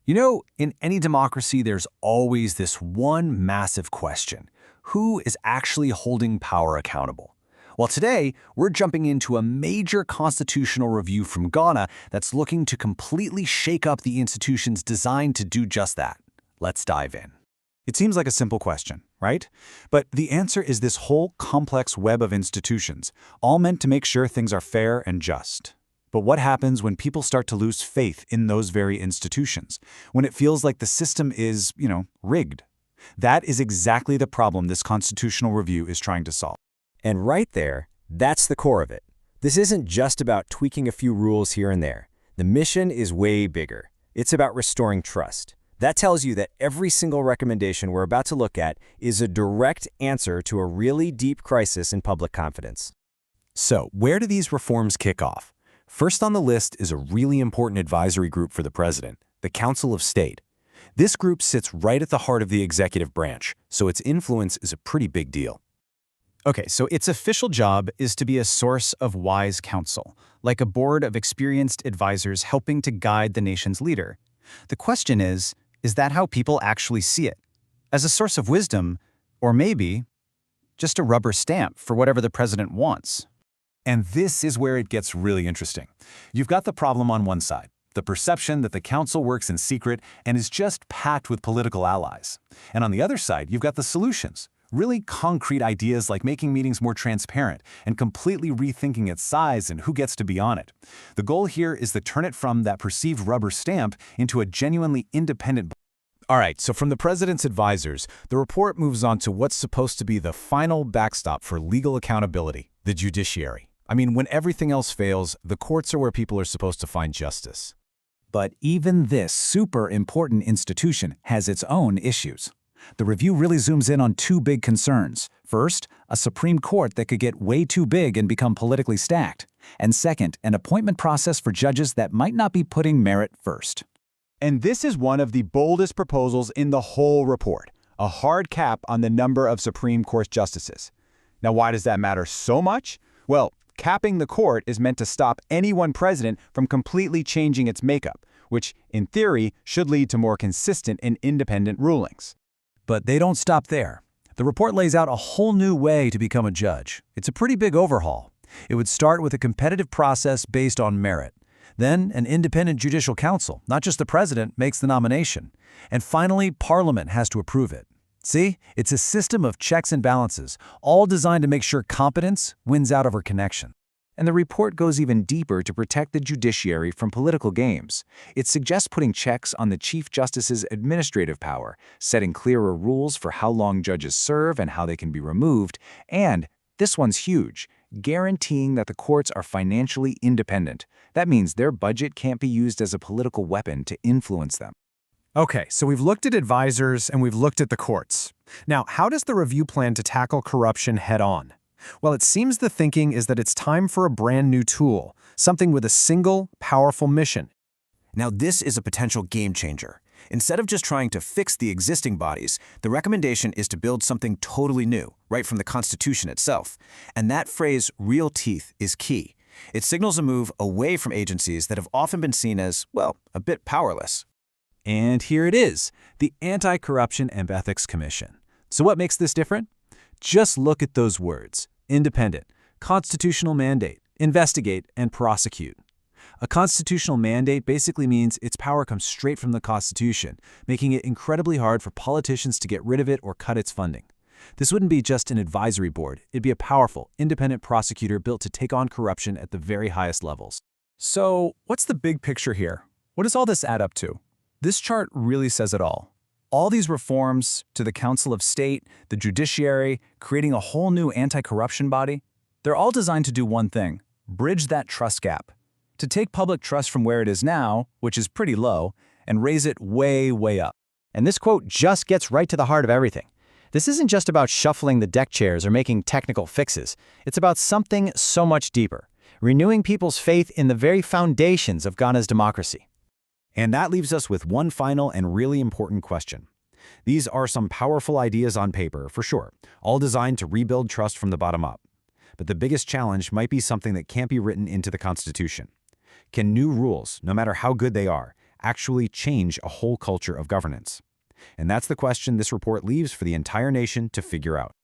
You know, in any democracy, there's always this one massive question. Who is actually holding power accountable? Well, today, we're jumping into a major constitutional review from Ghana that's looking to completely shake up the institutions designed to do just that. Let's dive in. It seems like a simple question, right? But the answer is this whole complex web of institutions, all meant to make sure things are fair and just. But what happens when people start to lose faith in those very institutions? When it feels like the system is, rigged? That is exactly the problem this constitutional review is trying to solve. And right there, that's the core of it. This isn't just about tweaking a few rules here and there. The mission is way bigger. It's about restoring trust. That tells you that every single recommendation we're about to look at is a direct answer to a really deep crisis in public confidence. So, where do these reforms kick off? First on the list is a really important advisory group for the president, the Council of State. This group sits right at the heart of the executive branch, so its influence is a pretty big deal. Okay, so its official job is to be a source of wise counsel, like a board of experienced advisors helping to guide the nation's leader. The question is that how people actually see it? As a source of wisdom, or maybe just a rubber stamp for whatever the president wants? And this is where it gets really interesting. You've got the problem on one side, the perception that the council works in secret and is just packed with political allies. And on the other side, you've got the solutions, really concrete ideas like making meetings more transparent and completely rethinking its size and who gets to be on it. The goal here is to turn it from that perceived rubber stamp into a genuinely independent. All right, so from the president's advisors, the report moves on to what's supposed to be the final backstop for legal accountability, the judiciary. I mean, when everything else fails, the courts are where people are supposed to find justice. But even this super important institution has its own issues. The review really zooms in on two big concerns. First, a Supreme Court that could get way too big and become politically stacked. And second, an appointment process for judges that might not be putting merit first. And this is one of the boldest proposals in the whole report, a hard cap on the number of Supreme Court justices. Now, why does that matter so much? Well, capping the court is meant to stop any one president from completely changing its makeup, which, in theory, should lead to more consistent and independent rulings. But they don't stop there. The report lays out a whole new way to become a judge. It's a pretty big overhaul. It would start with a competitive process based on merit. Then, an independent judicial council, not just the president, makes the nomination. And finally, Parliament has to approve it. See, it's a system of checks and balances, all designed to make sure competence wins out over connection. And the report goes even deeper to protect the judiciary from political games. It suggests putting checks on the Chief Justice's administrative power, setting clearer rules for how long judges serve and how they can be removed, and, this one's huge, guaranteeing that the courts are financially independent. That means their budget can't be used as a political weapon to influence them. Okay, so we've looked at advisors and we've looked at the courts. Now, how does the review plan to tackle corruption head-on? Well, it seems the thinking is that it's time for a brand new tool, something with a single, powerful mission. Now, this is a potential game changer. Instead of just trying to fix the existing bodies, the recommendation is to build something totally new, right from the Constitution itself. And that phrase, real teeth, is key. It signals a move away from agencies that have often been seen as, well, a bit powerless. And here it is, the Anti-Corruption and Ethics Commission. So what makes this different? Just look at those words: independent, constitutional mandate, investigate, and prosecute. A constitutional mandate basically means its power comes straight from the Constitution, making it incredibly hard for politicians to get rid of it or cut its funding. This wouldn't be just an advisory board. It'd be a powerful, independent prosecutor built to take on corruption at the very highest levels. So, what's the big picture here? What does all this add up to? This chart really says it all. All these reforms to the Council of State, the judiciary, creating a whole new anti-corruption body, they're all designed to do one thing: bridge that trust gap. To take public trust from where it is now, which is pretty low, and raise it way, way up. And this quote just gets right to the heart of everything. This isn't just about shuffling the deck chairs or making technical fixes. It's about something so much deeper: renewing people's faith in the very foundations of Ghana's democracy. And that leaves us with one final and really important question. These are some powerful ideas on paper, for sure, all designed to rebuild trust from the bottom up. But the biggest challenge might be something that can't be written into the Constitution. Can new rules, no matter how good they are, actually change a whole culture of governance? And that's the question this report leaves for the entire nation to figure out.